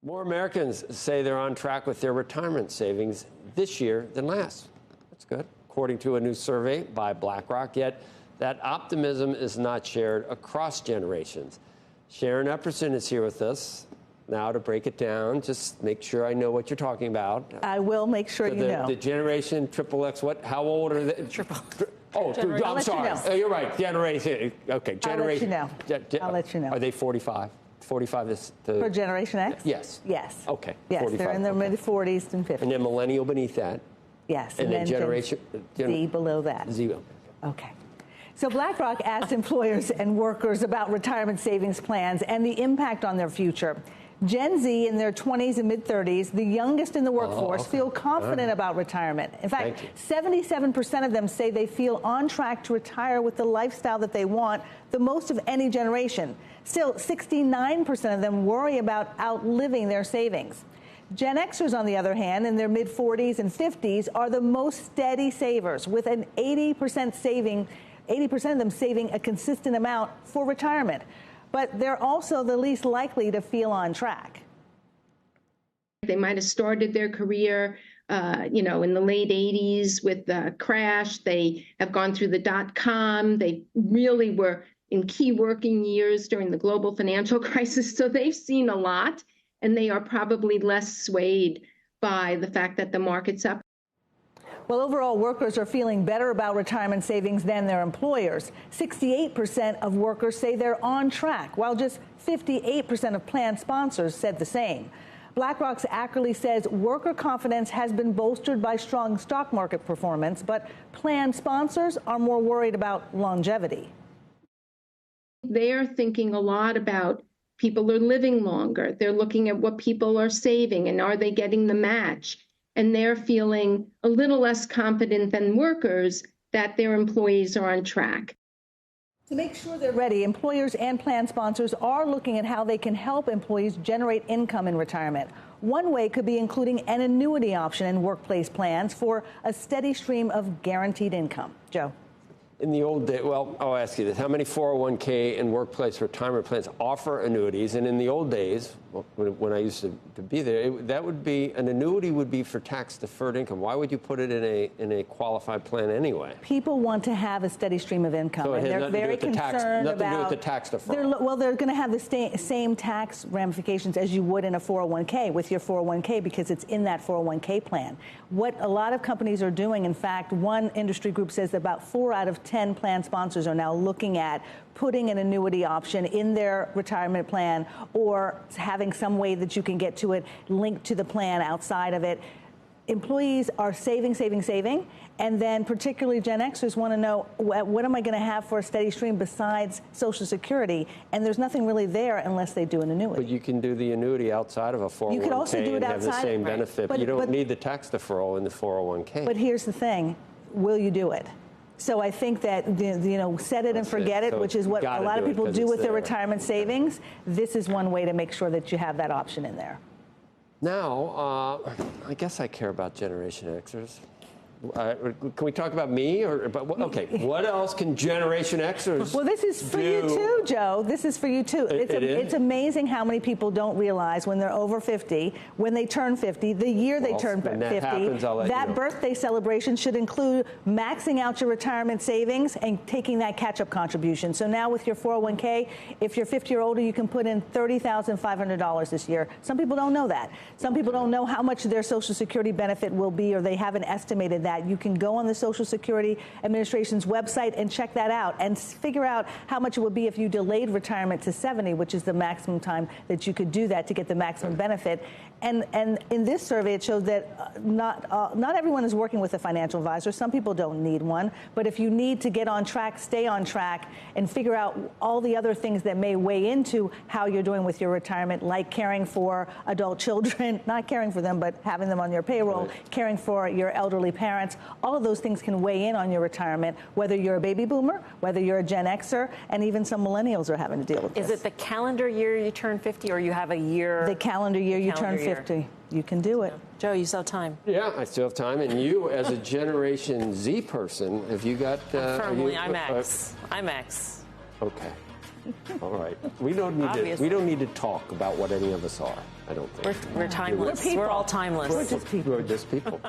More Americans say they're on track with their retirement savings this year than last. That's good, according to a new survey by BlackRock. Yet that optimism is not shared across generations. Sharon Epperson is here with us now to break it down. Just make sure I know what you're talking about. I will make sure you know. The generation XXX, what? How old are they? Triple. Oh, I'm sorry. You know. Oh, you're right. Generation. Okay, generation. I'll let you know. Are they 45? 45 is the... For Generation X? Yes. Yes. Okay. Yes, 45. they're in their mid-40s and 50s. And then millennial beneath that. Yes. And then generation... Z below that. Z. Okay. So BlackRock asked employers and workers about retirement savings plans and the impact on their future. Gen Z in their 20s and mid-30s, the youngest in the workforce, feel confident about retirement. In fact, 77% of them say they feel on track to retire with the lifestyle that they want, the most of any generation. Still, 69% of them worry about outliving their savings. Gen Xers, on the other hand, in their mid-40s and 50s, are the most steady savers, with an 80% of them saving a consistent amount for retirement. But they're also the least likely to feel on track. They might have started their career, in the late 80s with the crash. They have gone through the dot-com. They really were in key working years during the global financial crisis. So they've seen a lot, and they are probably less swayed by the fact that the market's up. Well, overall, workers are feeling better about retirement savings than their employers. 68% of workers say they're on track, while just 58% of plan sponsors said the same. BlackRock's Ackerley says worker confidence has been bolstered by strong stock market performance, but plan sponsors are more worried about longevity. They are thinking a lot about people are living longer. They're looking at what people are saving and are they getting the match? And they're feeling a little less confident than workers that their employees are on track. To make sure they're ready, employers and plan sponsors are looking at how they can help employees generate income in retirement. One way could be including an annuity option in workplace plans for a steady stream of guaranteed income. Joe. In the old days, well, I'll ask you this. How many 401k and workplace retirement plans offer annuities? And in the old days, when I used to be there, that would be, an annuity would be for tax-deferred income. Why would you put it in a qualified plan anyway? People want to have a steady stream of income, so and they're very concerned nothing to do with the tax deferral. They're going to have the same tax ramifications as you would in a 401k with your 401k because it's in that 401k plan. What a lot of companies are doing, in fact, one industry group says that about 4 out of 10 plan sponsors are now looking at putting an annuity option in their retirement plan or having some way that you can get to it linked to the plan outside of it. Employees are saving, and then particularly Gen Xers want to know, what am I going to have for a steady stream besides Social Security? And there's nothing really there unless they do an annuity. But you can do the annuity outside of a 401k you could also do it and have the same benefit. But you don't need the tax deferral in the 401k. But here's the thing, will you do it? So I think that, set it and forget it, which is what a lot of people do with their retirement savings. This is one way to make sure that you have that option in there. Now, I guess I care about Generation Xers. Can we talk about me? Okay, what else can Generation Xers Well, this is for you too, Joe. This is for you too. It's amazing how many people don't realize when they're over 50, when they turn 50, the year they turn 50, that birthday celebration should include maxing out your retirement savings and taking that catch-up contribution. So now with your 401k, if you're 50 or older, you can put in $30,500 this year. Some people don't know that. Some people don't know how much their Social Security benefit will be, or they haven't estimated that. You can go on the Social Security Administration's website and check that out and figure out how much it would be if you delayed retirement to 70, which is the maximum time that you could do that to get the maximum benefit. And in this survey, it shows that not everyone is working with a financial advisor. Some people don't need one. But if you need to get on track, stay on track, and figure out all the other things that may weigh into how you're doing with your retirement, like caring for adult children, not caring for them, but having them on your payroll, caring for your elderly parents. All of those things can weigh in on your retirement, whether you're a baby boomer, whether you're a Gen Xer, and even some millennials are having to deal with this. Is it the calendar year you turn 50, or you have a year? The calendar year you turn 50. You can do it. Joe, you still have time. Yeah, I still have time. And you, as a Generation Z person, have you got... I'm X. I'm X. Okay. All right. We don't need to talk about what any of us are, I don't think. We're timeless. We're all timeless. We're just people. We're just people.